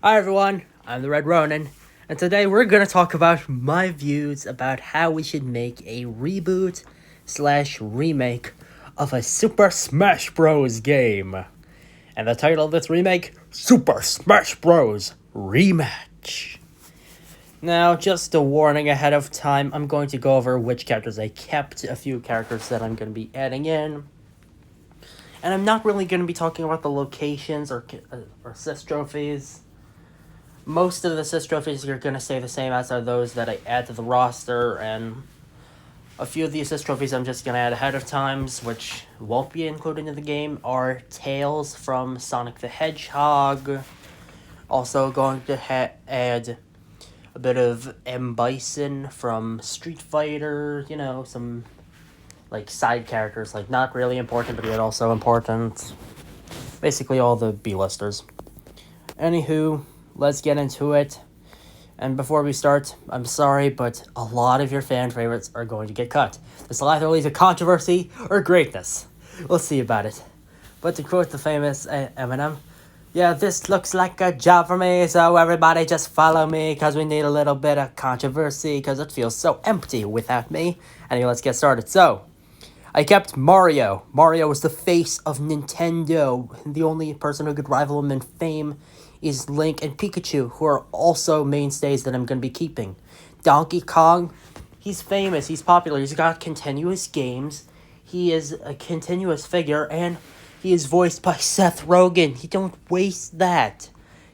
Hi everyone, I'm the Red Ronin, and today we're gonna talk about my views about how we should make a reboot slash remake of a Super Smash Bros. Game. And the title of this remake, Super Smash Bros. Rematch. Now, just a warning ahead of time, I'm going to go over which characters I kept, a few characters that I'm going to be adding in, and I'm not really going to be talking about the locations or assist trophies. Most of the assist trophies are going to stay the same as are those that I add to the roster, and a few of the assist trophies I'm just going to add ahead of times, which won't be included in the game, are Tails from Sonic the Hedgehog. Also going to add a bit of M. Bison from Street Fighter, some side characters, not really important, but yet also important. Basically all the B-listers. Anywho, let's get into it. And before we start, I'm sorry, but a lot of your fan favorites are going to get cut. This will either lead to controversy or greatness. We'll see about it. But to quote the famous Eminem, yeah, this looks like a job for me, so everybody just follow me, because we need a little bit of controversy, because it feels so empty without me. Anyway, let's get started. So, I kept Mario. Mario was the face of Nintendo. The only person who could rival him in fame is Link and Pikachu, who are also mainstays that I'm going to be keeping. Donkey Kong, he's famous, he's popular, he's got continuous games, he is a continuous figure, and he is voiced by Seth Rogen. He don't waste that.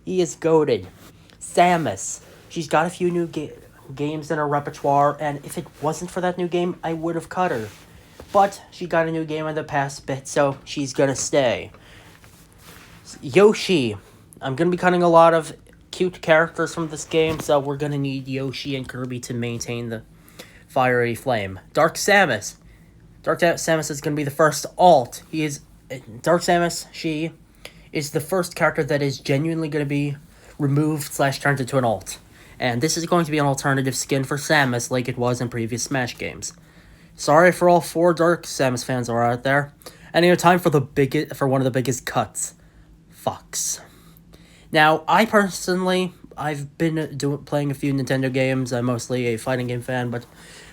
He is goated. Samus, she's got a few new games in her repertoire, and if it wasn't for that new game, I would have cut her. But she got a new game in the past bit, so she's gonna stay. Yoshi, I'm going to be cutting a lot of cute characters from this game, so we're going to need Yoshi and Kirby to maintain the fiery flame. Dark Samus. Dark Samus is going to be the first alt. Dark Samus, she is the first character that is genuinely going to be removed / turned into an alt. And this is going to be an alternative skin for Samus like it was in previous Smash games. Sorry for all 4 Dark Samus fans are out there. Anyway, time for one of the biggest cuts. Fox. Now, I've been playing a few Nintendo games. I'm mostly a fighting game fan, but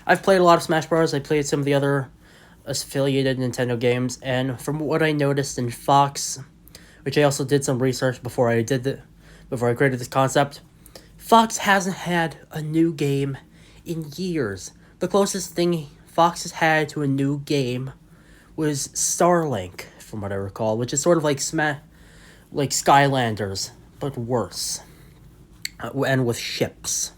I've played a lot of Smash Bros. I played some of the other affiliated Nintendo games, and from what I noticed in Fox, which I also did some research before I created this concept, Fox hasn't had a new game in years. The closest thing Fox has had to a new game was Starlink, from what I recall, which is sort of like Skylanders, but worse, and with ships.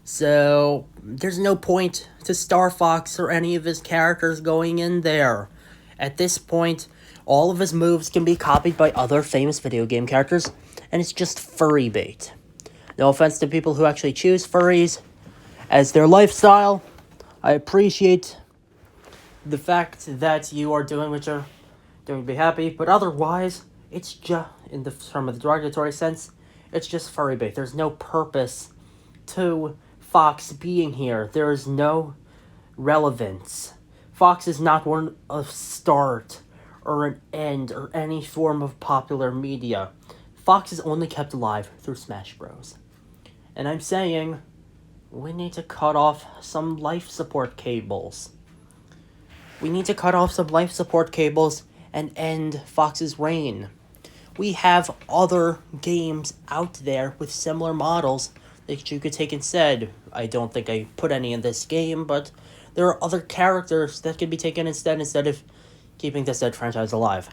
So, there's no point to Star Fox or any of his characters going in there. At this point, all of his moves can be copied by other famous video game characters, and it's just furry bait. No offense to people who actually choose furries as their lifestyle. I appreciate the fact that you are doing what you're doing to be happy, but otherwise, it's just, from a derogatory sense, it's just furry bait. There's no purpose to Fox being here. There is no relevance. Fox is not one of start or an end or any form of popular media. Fox is only kept alive through Smash Bros. And I'm saying, we need to cut off some life support cables. And end Fox's reign. We have other games out there with similar models that you could take instead. I don't think I put any in this game, but there are other characters that could be taken instead of keeping this dead franchise alive.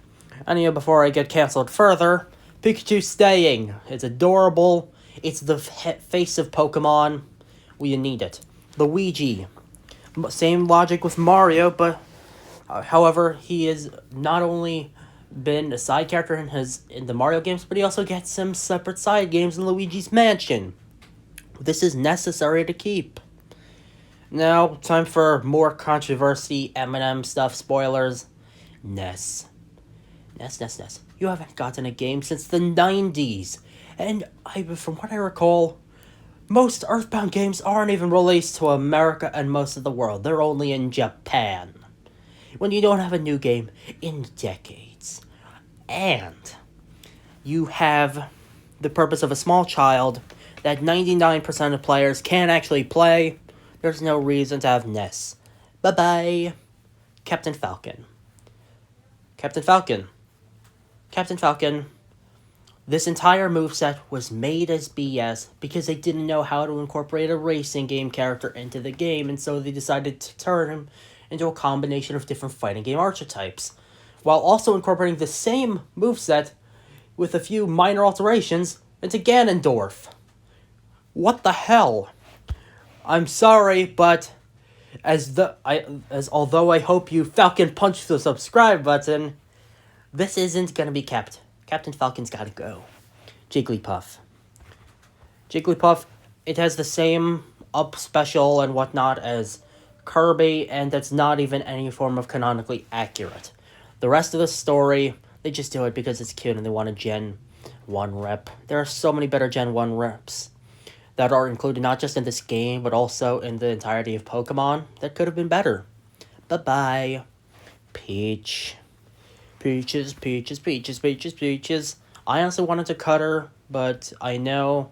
Anyway, before I get cancelled further, Pikachu staying. It's adorable. It's the face of Pokemon. We need it. Luigi. Same logic with Mario, but however, he is not only been a side character in the Mario games, but he also gets some separate side games in Luigi's Mansion. This is necessary to keep. Now, time for more controversy, Eminem stuff, spoilers. Ness. You haven't gotten a game since the 90s. And from what I recall, most Earthbound games aren't even released to America and most of the world. They're only in Japan. When you don't have a new game in decades. And you have the purpose of a small child that 99% of players can't actually play, there's no reason to have Ness. Bye-bye. Captain Falcon. Captain Falcon. Captain Falcon. This entire moveset was made as BS because they didn't know how to incorporate a racing game character into the game, and so they decided to turn him into a combination of different fighting game archetypes, while also incorporating the same moveset with a few minor alterations into Ganondorf. What the hell? I'm sorry, but although I hope you Falcon punch the subscribe button, this isn't gonna be kept. Captain Falcon's gotta go. Jigglypuff. Jigglypuff, it has the same up special and whatnot as Kirby, and that's not even any form of canonically accurate. The rest of the story, they just do it because it's cute and they want a Gen 1 rep. There are so many better Gen 1 reps that are included not just in this game, but also in the entirety of Pokemon that could have been better. Bye-bye. Peach. Peaches, peaches, peaches, peaches, peaches. I honestly wanted to cut her, but I know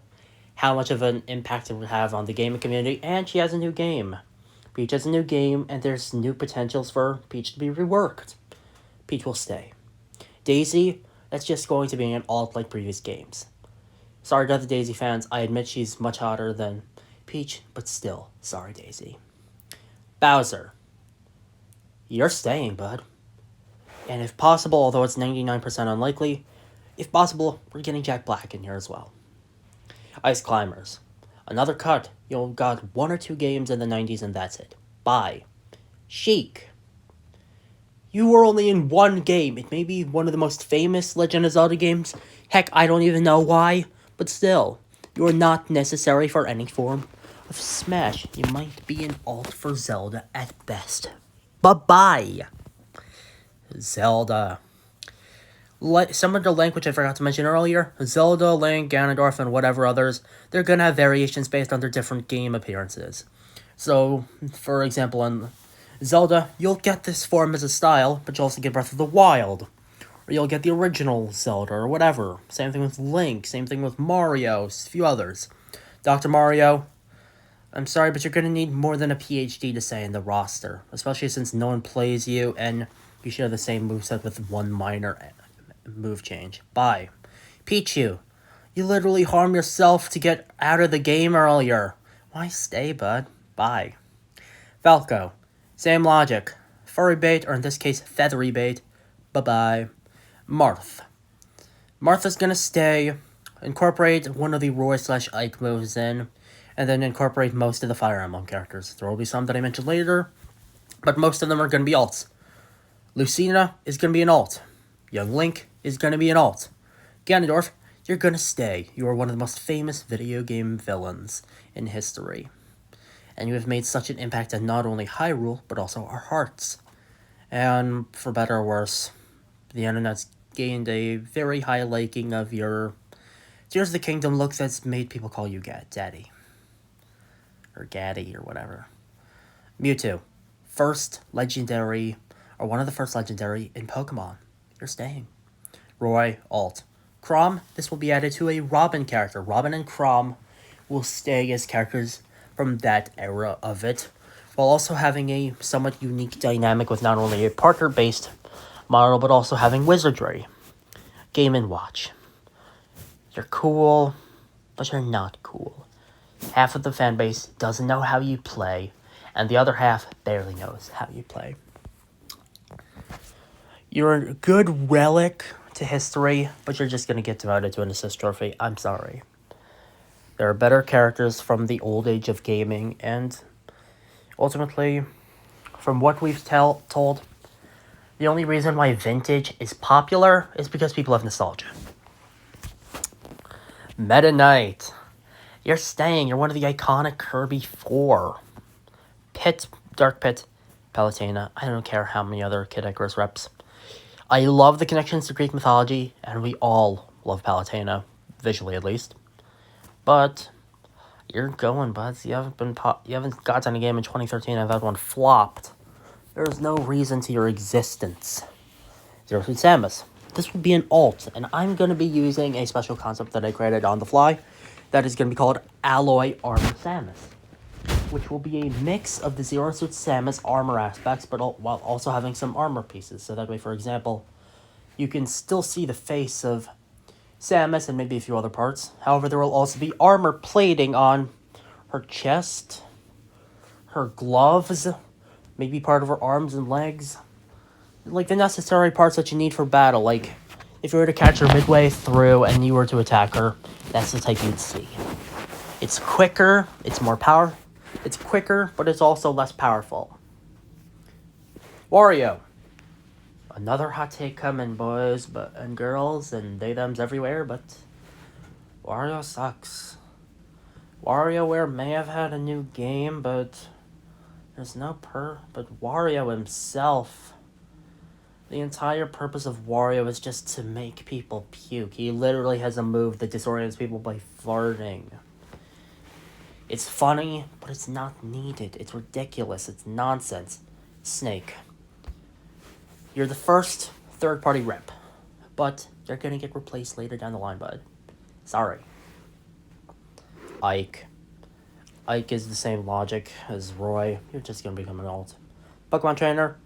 how much of an impact it would have on the gaming community, and she has a new game. Peach has a new game, and there's new potentials for Peach to be reworked. Peach will stay. Daisy, that's just going to be an alt like previous games. Sorry to the Daisy fans, I admit she's much hotter than Peach, but still, sorry Daisy. Bowser. You're staying, bud. And if possible, although it's 99% unlikely, if possible, we're getting Jack Black in here as well. Ice Climbers. Another cut. You'll got 1 or 2 games in the 90s and that's it. Bye. Sheik. You were only in 1 game. It may be one of the most famous Legend of Zelda games. Heck, I don't even know why. But still, you are not necessary for any form of Smash. You might be an alt for Zelda at best. Bye-bye. Zelda. Some of the language I forgot to mention earlier, Zelda, Link, Ganondorf, and whatever others, they're gonna have variations based on their different game appearances. So, for example, in Zelda, you'll get this form as a style, but you'll also get Breath of the Wild. Or you'll get the original Zelda, or whatever. Same thing with Link, same thing with Mario, a few others. Dr. Mario, I'm sorry, but you're gonna need more than a PhD to say in the roster, especially since no one plays you, and you share the same moveset with one minor move change. Bye. Pichu, you literally harmed yourself to get out of the game earlier. Why stay, bud? Bye. Falco, same logic. Furry bait, or in this case, feathery bait. Bye-bye. Marth. Martha's gonna stay, incorporate one of the Roy/Ike moves in, and then incorporate most of the Fire Emblem characters. There will be some that I mentioned later, but most of them are gonna be alts. Lucina is gonna be an alt. Young Link is gonna be an alt. Ganondorf, you're gonna stay. You are one of the most famous video game villains in history. And you have made such an impact on not only Hyrule, but also our hearts. And for better or worse, the internet's gained a very high liking of your Tears of the Kingdom look that's made people call you Daddy. Or Gaddy, or whatever. Mewtwo, first legendary, or one of the first legendary in Pokemon. You're staying. Roy, alt. Chrom, this will be added to a Robin character. Robin and Chrom will stay as characters from that era of it, while also having a somewhat unique dynamic with not only a partner-based model, but also having wizardry. Game & Watch. You're cool, but you're not cool. Half of the fanbase doesn't know how you play, and the other half barely knows how you play. You're a good relic to history, but you're just going to get demoted to an assist trophy. I'm sorry. There are better characters from the old age of gaming, and ultimately, from what we've told, the only reason why Vintage is popular is because people have nostalgia. Meta Knight. You're staying. You're one of the iconic Kirby 4. Pit, Dark Pit, Palutena. I don't care how many other Kid Icarus reps. I love the connections to Greek mythology, and we all love Palutena, visually at least. But you're going, buds. You haven't gotten a game in 2013 and that one flopped. There's no reason to your existence. Zero Suit Samus. this will be an alt, and I'm going to be using a special concept that I created on the fly that is going to be called Alloy Armor Samus, which will be a mix of the Zero Suit Samus armor aspects, but while also having some armor pieces. So that way, for example, you can still see the face of Samus and maybe a few other parts. However, there will also be armor plating on her chest, her gloves, maybe part of her arms and legs. Like the necessary parts that you need for battle. Like, if you were to catch her midway through and you were to attack her, that's the type you'd see. It's quicker, it's more power. It's quicker, but it's also less powerful. Wario. Another hot take coming, boys and girls, and they-thems everywhere, but Wario sucks. WarioWare may have had a new game, but there's no but Wario himself. The entire purpose of Wario is just to make people puke. He literally has a move that disorients people by farting. It's funny, but it's not needed. It's ridiculous. It's nonsense. Snake. You're the first third-party rep, but you're gonna get replaced later down the line, bud. Sorry. Ike. Ike is the same logic as Roy. You're just gonna become an alt. Pokemon Trainer.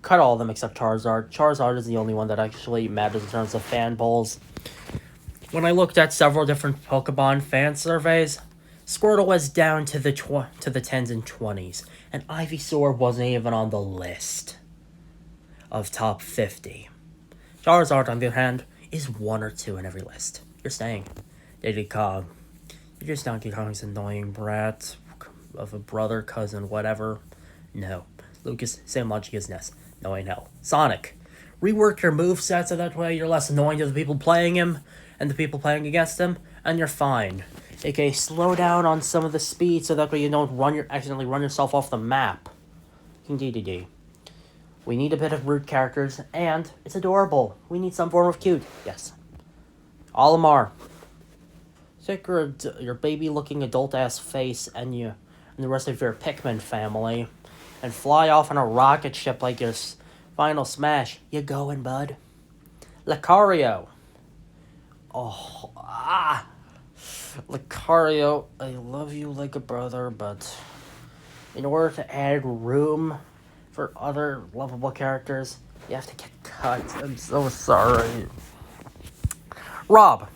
Cut all of them except Charizard. Charizard is the only one that actually matters in terms of fan polls. When I looked at several different Pokemon fan surveys, Squirtle was down to the 10s and 20s, and Ivysaur wasn't even on the list of top 50. Charizard, on the other hand, is 1 or 2 in every list. You're staying. Diddy Kong. You're just Donkey Kong's annoying brat of a brother, cousin, whatever. No. Lucas, same logic as Ness. No, I know. Sonic. Rework your moveset so that way you're less annoying to the people playing him and the people playing against him, and you're fine. AKA, slow down on some of the speed so that way you don't accidentally run yourself off the map. Indeed. We need a bit of root characters, and it's adorable. We need some form of cute. Yes. Olimar. Take your baby-looking adult-ass face and the rest of your Pikmin family and fly off on a rocket ship like your final smash. You going, bud? Lucario. Lucario, I love you like a brother, but in order to add room for other lovable characters, you have to get cut. I'm so sorry. Rob.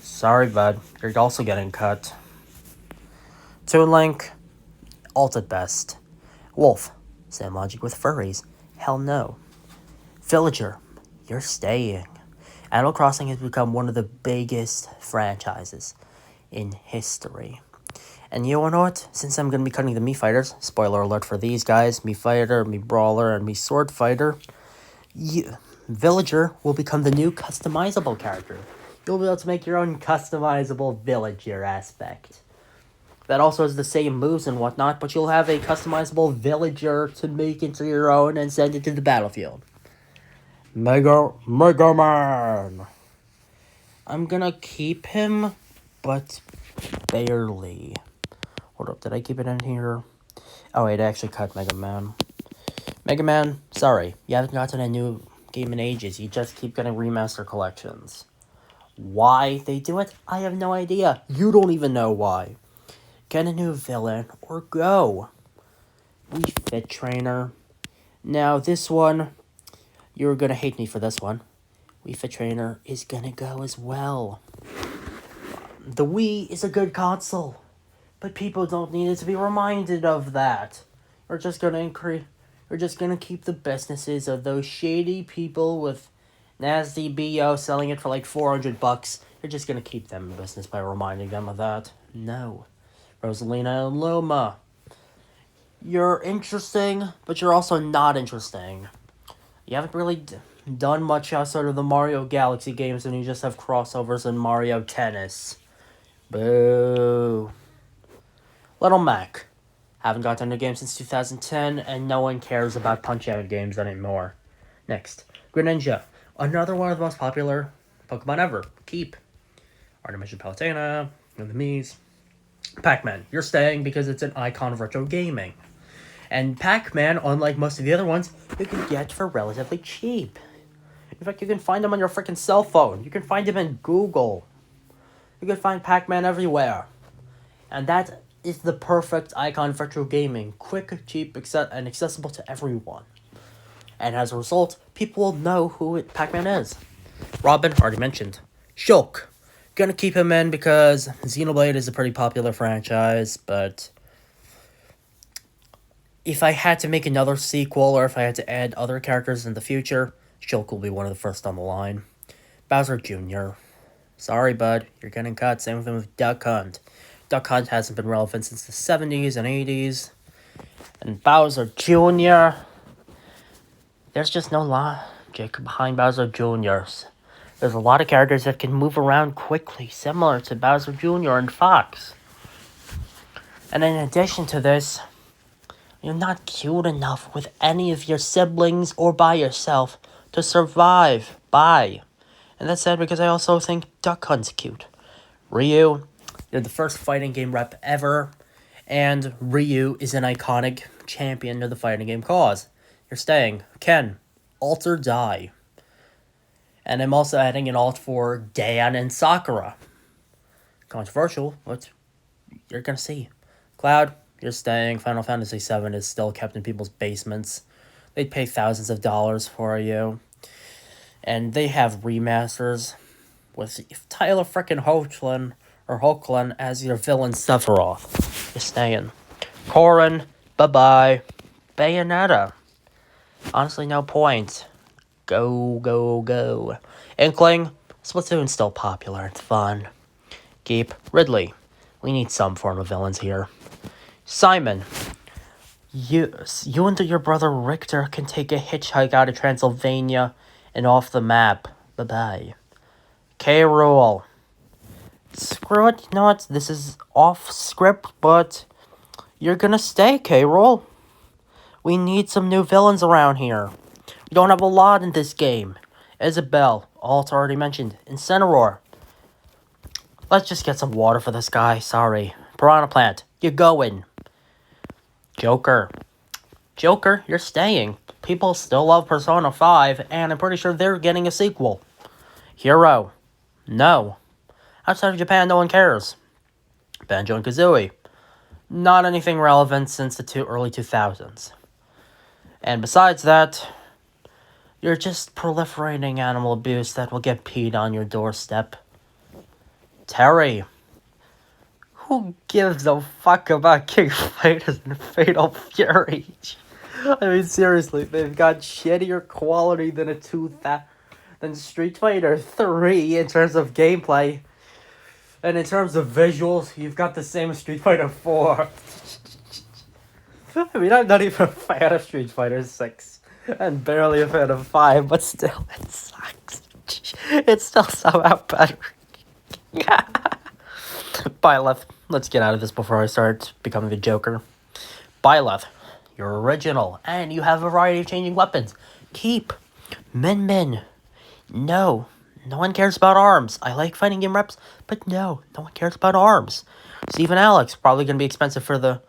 Sorry, bud. You're also getting cut. Toon Link. Alt at best. Wolf. Same logic with furries. Hell no. Villager. You're staying. Animal Crossing has become one of the biggest franchises in history. And you know what? Since I'm going to be cutting the Mii Fighters, spoiler alert for these guys, Mii Fighter, Mii Brawler, and Mii Sword Fighter, Villager will become the new customizable character. You'll be able to make your own customizable Villager aspect. That also has the same moves and whatnot, but you'll have a customizable Villager to make into your own and send it to the battlefield. Mega Man! I'm gonna keep him, but barely. Hold up, did I keep it in here? Oh wait, I actually cut Mega Man. Mega Man, sorry, you haven't gotten a new game in ages. You just keep getting remaster collections. Why they do it, I have no idea. You don't even know why. Get a new villain, or go. Wii Fit Trainer. Now this one, you're gonna hate me for this one. Wii Fit Trainer is gonna go as well. The Wii is a good console, but people don't need it to be reminded of that. You're just gonna keep the businesses of those shady people with nasty BO selling it for like $400. You're just gonna keep them in business by reminding them of that. No. Rosalina and Luma. You're interesting, but you're also not interesting. You haven't really done much outside of the Mario Galaxy games, and you just have crossovers in Mario Tennis. Boo. Little Mac. Haven't gotten a game since 2010, and no one cares about Punch-Out games anymore. Next. Greninja. Another one of the most popular Pokemon ever. Keep. Artificial Palutena. And the Miis. Pac-Man. You're staying because it's an icon of retro gaming. And Pac-Man, unlike most of the other ones, you can get for relatively cheap. In fact, you can find them on your freaking cell phone. You can find them in Google. You can find Pac-Man everywhere. And that is the perfect icon for true gaming. Quick, cheap, and accessible to everyone. And as a result, people will know who Pac-Man is. Robin, already mentioned. Shulk. Gonna keep him in because Xenoblade is a pretty popular franchise, but if I had to make another sequel or if I had to add other characters in the future, Shulk will be one of the first on the line. Bowser Jr. Sorry, bud. You're getting cut. Same thing with Duck Hunt. Duck Hunt hasn't been relevant since the 70s and 80s. And Bowser Jr. There's just no logic behind Bowser Jr.'s. There's a lot of characters that can move around quickly, similar to Bowser Jr. and Fox. And in addition to this, you're not cute enough with any of your siblings or by yourself to survive. Bye. And that's sad because I also think Duck Hunt's cute. Ryu, you're the first fighting game rep ever, and Ryu is an iconic champion of the fighting game cause. You're staying. Ken, alt or die. And I'm also adding an alt for Dan and Sakura. Controversial, but you're gonna see. Cloud, you're staying. Final Fantasy VII is still kept in people's basements. They'd pay thousands of dollars for you. And they have remasters with Tyler frickin' Hoechlin as your villain Sephiroth. You're staying. Corrin, bye-bye. Bayonetta. Honestly, no point. Go, go, go. Inkling, Splatoon's still popular. It's fun. Keep Ridley. We need some form of villains here. Simon. You and your brother Richter can take a hitchhike out of Transylvania and off the map. Bye-bye. K. Rool. Screw it. You know what? This is off script, but you're gonna stay, K. Rool. We need some new villains around here. We don't have a lot in this game. Isabelle, alt already mentioned. Incineroar. Let's just get some water for this guy. Sorry. Piranha Plant, you're going. Joker. Joker, you're staying. People still love Persona 5, and I'm pretty sure they're getting a sequel. Hero. No. Outside of Japan, no one cares. Banjo and Kazooie. Not anything relevant since the early 2000s. And besides that, you're just proliferating animal abuse that will get peed on your doorstep. Terry. Who gives a fuck about King Fighters and Fatal Fury? I mean, seriously, they've got shittier quality than than Street Fighter 3 in terms of gameplay. And in terms of visuals, you've got the same as Street Fighter 4. I mean, I'm not even a fan of Street Fighter 6. And barely a fan of 5, but still, it sucks. It's still somehow better. Byleth. Let's get out of this before I start becoming the Joker. Byleth. You're original, and you have a variety of changing weapons. Keep. Min Min. No. No one cares about arms. I like fighting game reps, but no one cares about arms. Steve and Alex. Probably going to be expensive for the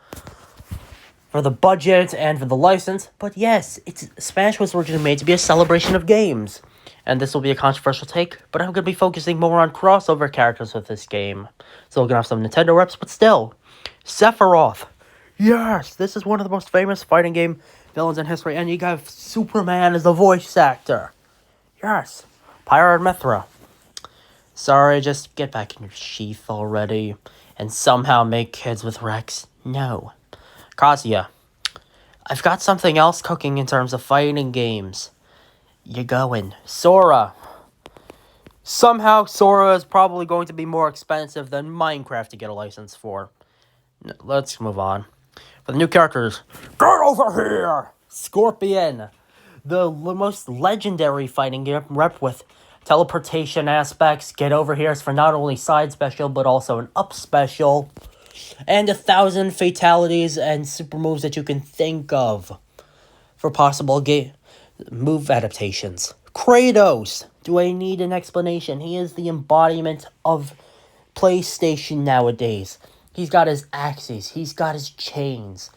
budget and for the license, but yes, Smash was originally made to be a celebration of games. And this will be a controversial take, but I'm going to be focusing more on crossover characters with this game. So we're going to have some Nintendo reps, but still. Sephiroth. Yes, this is one of the most famous fighting game villains in history, and you got Superman as the voice actor. Yes. Pyra and Mithra. Sorry, just get back in your sheath already, and somehow make kids with Rex. No. Kazuya. I've got something else cooking in terms of fighting games. You're going. Sora. Somehow Sora is probably going to be more expensive than Minecraft to get a license for. Let's move on. For the new characters. Get over here! Scorpion. The most legendary fighting game rep with teleportation aspects. Get over here is for not only side special, but also an up special. And 1,000 fatalities and super moves that you can think of for possible move adaptations. Kratos. Do I need an explanation? He is the embodiment of PlayStation nowadays. He's got his axes. He's got his chains.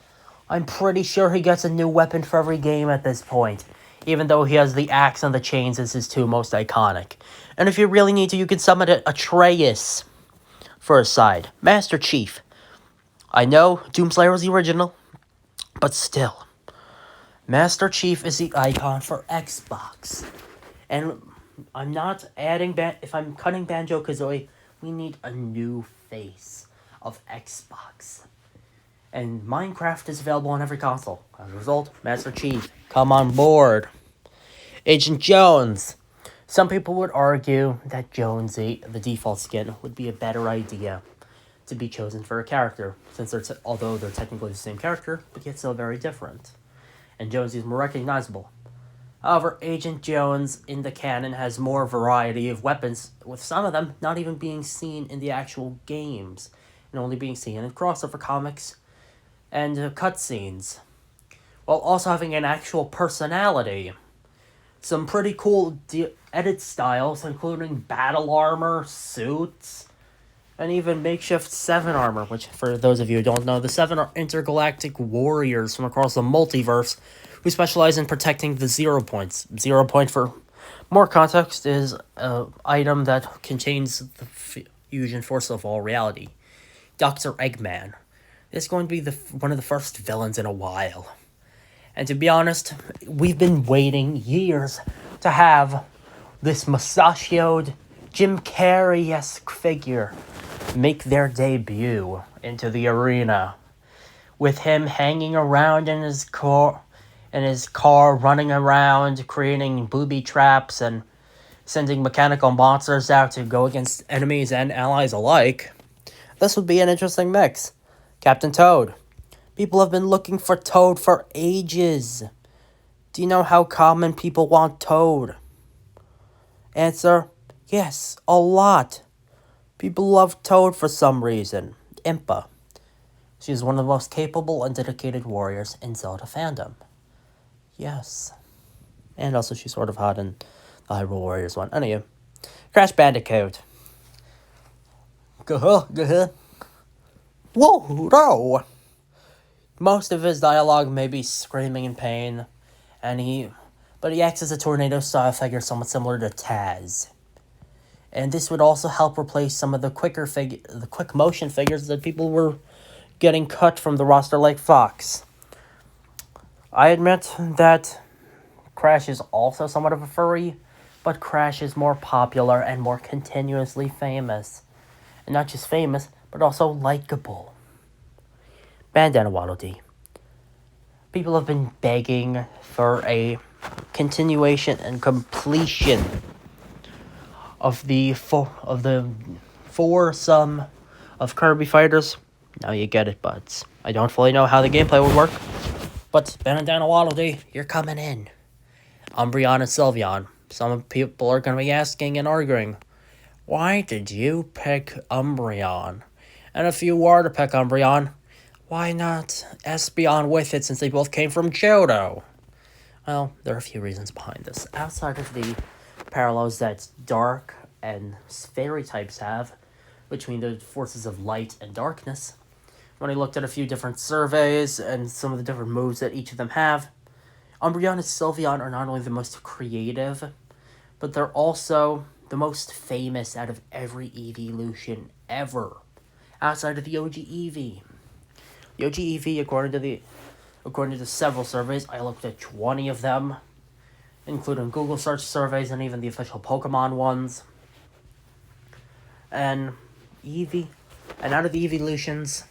I'm pretty sure he gets a new weapon for every game at this point. even though he has the axe and the chains as his two most iconic. And if you really need to, you can summon Atreus for a side. Master Chief. I know Doomslayer was the original, but still. Master Chief is the icon for Xbox. And I'm not adding... if I'm cutting Banjo-Kazooie, we need a new face of Xbox. And Minecraft is available on every console. As a result, Master Chief, come on board. Agent Jones. Some people would argue that Jonesy, the default skin, would be a better idea to be chosen for a character, since although they're technically the same character, but yet still very different. And Jonesy is more recognizable. However, Agent Jones in the canon has more variety of weapons, with some of them not even being seen in the actual games, and only being seen in crossover comics and cutscenes, while also having an actual personality. Some pretty cool edit styles, including battle armor, suits, and even makeshift 7 armor, which, for those of you who don't know, the 7 are intergalactic warriors from across the multiverse who specialize in protecting the 0 points. 0 point, for more context, is an item that contains the fusion force of all reality. Dr. Eggman is going to be one of the first villains in a while. And to be honest, we've been waiting years to have this mustachioed Jim Carrey-esque figure make their debut into the arena, with him hanging around in his car, running around, creating booby traps and sending mechanical monsters out to go against enemies and allies alike. This would be an interesting mix. Captain Toad. People have been looking for Toad for ages. Do you know how common people want Toad? Answer, yes, a lot. People love Toad for some reason. Impa. She is one of the most capable and dedicated warriors in Zelda fandom. Yes. And also she's sort of hot in the Hyrule Warriors one. Anyway. Crash Bandicoot. Whoa, no! Most of his dialogue may be screaming in pain, but he acts as a tornado-style figure somewhat similar to Taz. And this would also help replace some of the quick motion figures that people were getting cut from the roster like Fox. I admit that Crash is also somewhat of a furry, but Crash is more popular and more continuously famous. And not just famous, but also likable. Bandana Waddle Dee. People have been begging for a continuation and completion of the foursome of Kirby fighters. Now you get it, buds. I don't fully know how the gameplay would work, but Bandana Waddle Dee, you're coming in. Umbreon and Sylveon. Some people are going to be asking and arguing, why did you pick Umbreon? And if you were to pick Umbreon, why not Espeon with it, since they both came from Johto? Well, there are a few reasons behind this. Outside of the parallels that Dark and Fairy types have between the forces of light and darkness, when I looked at a few different surveys and some of the different moves that each of them have, Umbreon and Sylveon are not only the most creative, but they're also the most famous out of every evolution ever, outside of the OG Eevee. The OG Eevee, according to several surveys, I looked at 20 of them, including Google search surveys and even the official Pokemon ones. And out of the evolutions,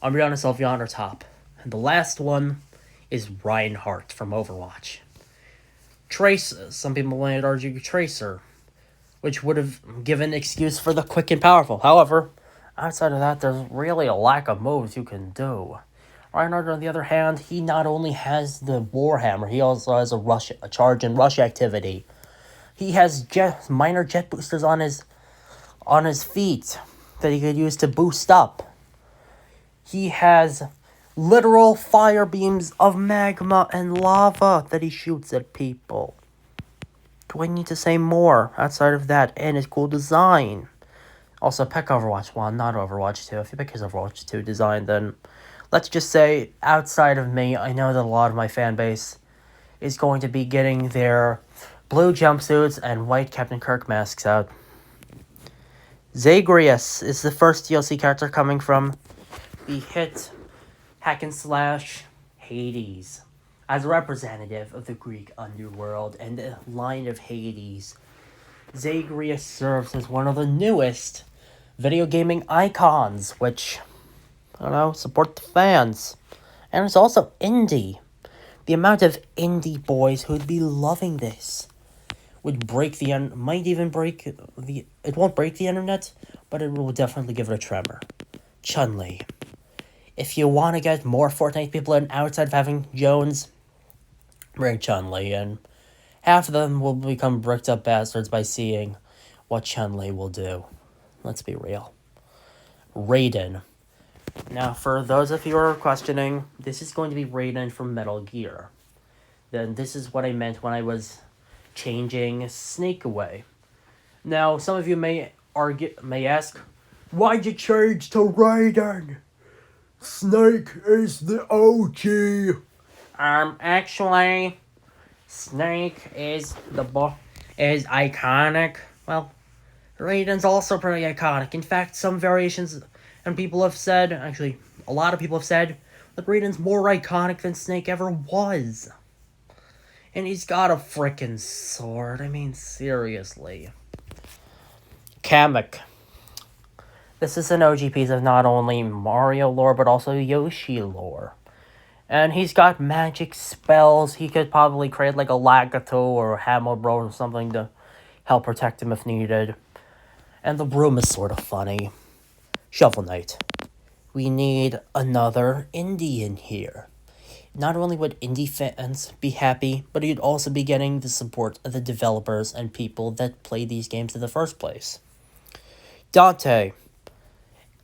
Umbreon and Sylveon are top. And the last one is Reinhardt from Overwatch. Some people might argue Tracer, which would have given excuse for the quick and powerful. However, outside of that, there's really a lack of moves you can do. Reinhardt, on the other hand, he not only has the Warhammer, he also has a charge and rush activity. He has minor jet boosters on his feet that he could use to boost up. He has literal fire beams of magma and lava that he shoots at people. Do I need to say more outside of that and his cool design? Also, pick Overwatch 1, not Overwatch 2. If you pick his Overwatch 2 design, then let's just say, outside of me, I know that a lot of my fan base is going to be getting their blue jumpsuits and white Captain Kirk masks out. Zagreus is the first DLC character coming from the hit hack and slash Hades. As a representative of the Greek underworld and the line of Hades, Zagreus serves as one of the newest video gaming icons, which, support the fans. And it's also indie. The amount of indie boys who'd be loving this would break the might even break the it won't break the internet, but it will definitely give it a tremor. Chun-Li. If you want to get more Fortnite people in outside of having Jones, bring Chun-Li in. Half of them will become bricked up bastards by seeing what Chun-Li will do. Let's be real. Raiden. Now, for those of you who are questioning, this is going to be Raiden from Metal Gear. Then this is what I meant when I was changing Snake away. Now, some of you may ask, why'd you change to Raiden? Snake is the OG. Actually, Snake is is iconic. Well, Raiden's also pretty iconic. In fact, some variations and people have said, actually, a lot of people have said, that Raiden's more iconic than Snake ever was. And he's got a frickin' sword. I mean, seriously. Kamek. This is an OG piece of not only Mario lore, but also Yoshi lore. And he's got magic spells. He could probably create like a Lagato or a Hammerbro or something to help protect him if needed. And the broom is sort of funny. Shovel Knight. We need another indie in here. Not only would indie fans be happy, but you'd also be getting the support of the developers and people that play these games in the first place. Dante.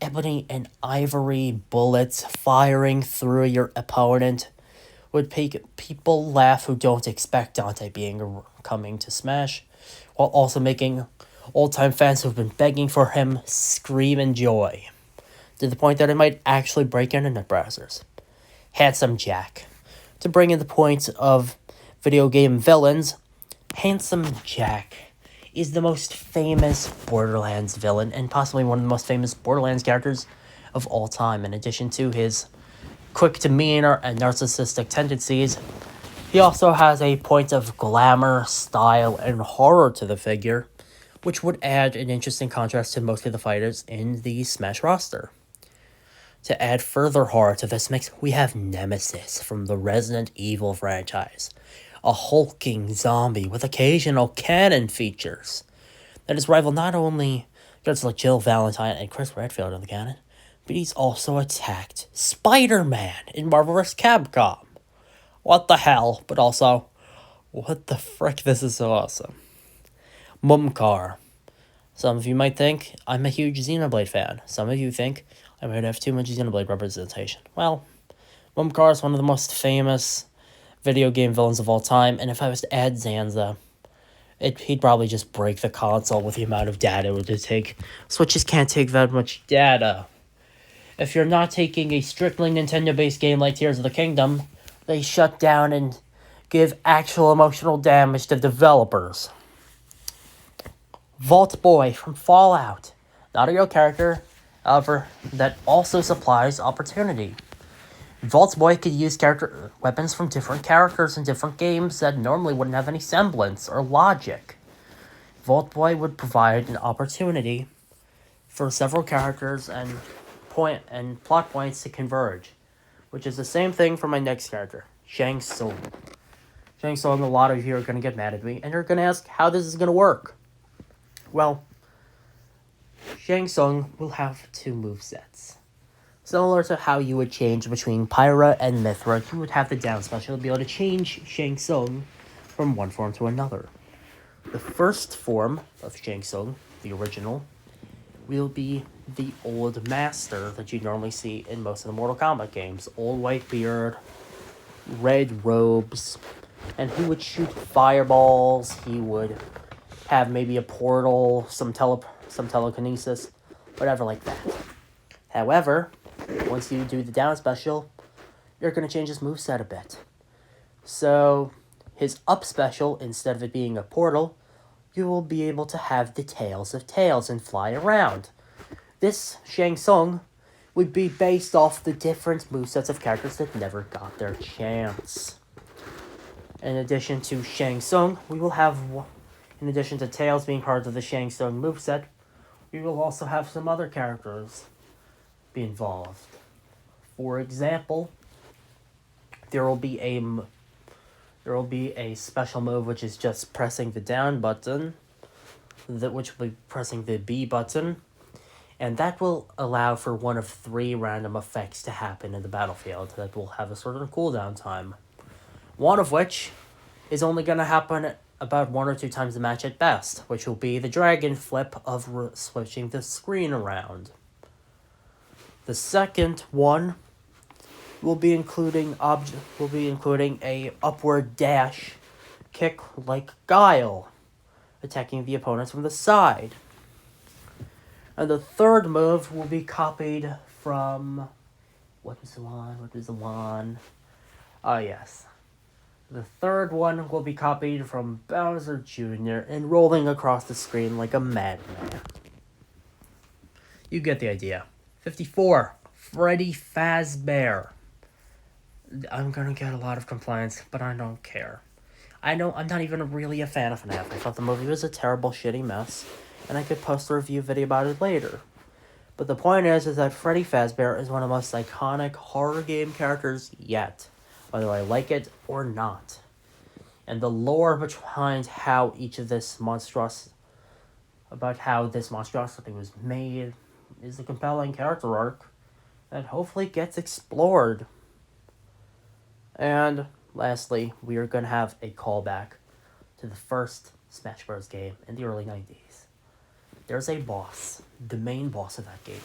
Ebony and ivory bullets firing through your opponent would make people laugh who don't expect Dante coming to Smash, while also making old-time fans who've been begging for him scream in joy, to the point that it might actually break internet browsers. Handsome Jack. To bring in the point of video game villains, Handsome Jack is the most famous Borderlands villain and possibly one of the most famous Borderlands characters of all time. In addition to his quick demeanor and narcissistic tendencies, he also has a point of glamour, style, and horror to the figure, which would add an interesting contrast to most of the fighters in the Smash roster. To add further horror to this mix, we have Nemesis from the Resident Evil franchise, a hulking zombie with occasional canon features that is rival not only against like Jill Valentine and Chris Redfield in the canon, but he's also attacked Spider-Man in Marvel vs. Capcom. What the hell? But also, what the frick, this is so awesome. Mumkar. Some of you might think I'm a huge Xenoblade fan. Some of you think I might have too much Xenoblade representation. Well, Mumkar is one of the most famous video game villains of all time, and if I was to add Zanza, he'd probably just break the console with the amount of data it would take. Switches can't take that much data. If you're not taking a strictly Nintendo-based game like Tears of the Kingdom, they shut down and give actual emotional damage to developers. Vault Boy from Fallout. Not a real character, however, that also supplies opportunity. Vault Boy could use weapons from different characters in different games that normally wouldn't have any semblance or logic. Vault Boy would provide an opportunity for several characters and plot points to converge, which is the same thing for my next character, Shang Tsung. Shang Tsung, a lot of you are going to get mad at me, and you're going to ask how this is going to work. Well, Shang Tsung will have 2 movesets. Similar to how you would change between Pyra and Mithra, you would have the down special to be able to change Shang Tsung from one form to another. The first form of Shang Tsung, the original, will be the old master that you normally see in most of the Mortal Kombat games. Old white beard, red robes, and he would shoot fireballs. He would have maybe a portal, some telekinesis, whatever like that. However, once you do the down special, you're going to change his moveset a bit. So, his up special, instead of it being a portal, you will be able to have the Tails of Tails and fly around. This Shang Tsung would be based off the different movesets of characters that never got their chance. In addition to Shang Tsung, we will have, in addition to Tails being part of the Shang Tsung moveset, we will also have some other characters be involved. For example, there will be a special move which is just pressing the down button, which will be pressing the B button, and that will allow for one of 3 random effects to happen in the battlefield that will have a certain cooldown time. One of which is only going to happen about 1 or 2 times a match at best, which will be the dragon flip of switching the screen around. The second one will be including a upward dash kick like Guile, attacking the opponents from the side. And the third move will be copied from... What is the one? Ah, yes. The third one will be copied from Bowser Jr. and rolling across the screen like a madman. You get the idea. 54. Freddy Fazbear. I'm gonna get a lot of complaints, but I don't care. I know I'm not even really a fan of FNAF. I thought the movie was a terrible, shitty mess, and I could post a review video about it later. But the point is that Freddy Fazbear is one of the most iconic horror game characters yet, whether I like it or not. And the lore behind how this monstrosity was made is a compelling character arc that hopefully gets explored. And lastly, we are going to have a callback to the first Smash Bros. Game in the early 90s. There's a boss, the main boss of that game,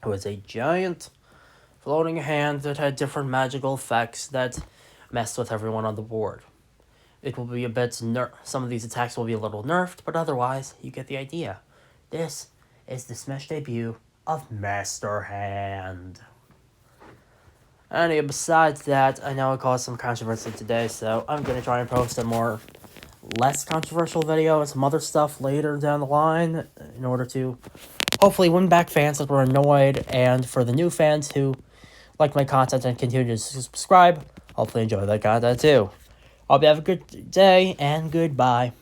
who is a giant floating hand that had different magical effects that messed with everyone on the board. It will be a bit some of these attacks will be a little nerfed, but otherwise, you get the idea. This is the Smash debut of Master Hand. Anyway, besides that, I know it caused some controversy today, so I'm going to try and post a less controversial video and some other stuff later down the line in order to hopefully win back fans that were annoyed, and for the new fans who like my content and continue to subscribe, hopefully enjoy that content too. Hope you have a good day, and goodbye.